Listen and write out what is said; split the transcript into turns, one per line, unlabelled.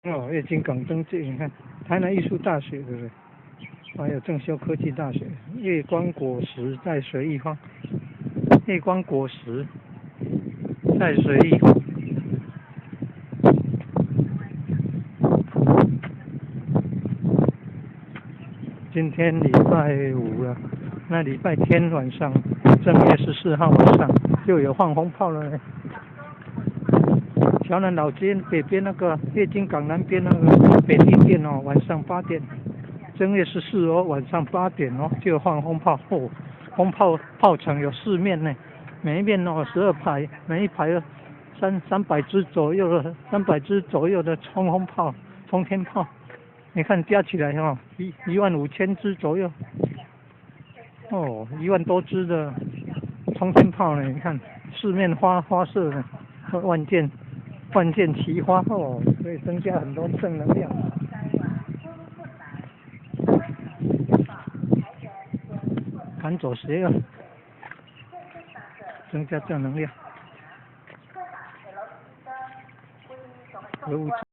哦，月经港灯这你看，台南艺术大学对不对？还有正修科技大学，月光果实在随意放，月光果实在随意放。今天礼拜五了，那礼拜天晚上，正月14号晚上就有放风炮了呢。桥南老街北边那个月经港南边那个北地店哦，晚上8点，正月14哦，晚上8点哦就有放风炮哦，风炮炮场有4面呢，每一面哦12排，每一排有300支左右的300支左右的冲锋炮、冲天炮，你看加起来哦，15000支左右，哦，1万多支的冲天炮呢，你看4面花色的，万箭齐发哦，所以增加很多正能量。赶走邪恶，增加正能量。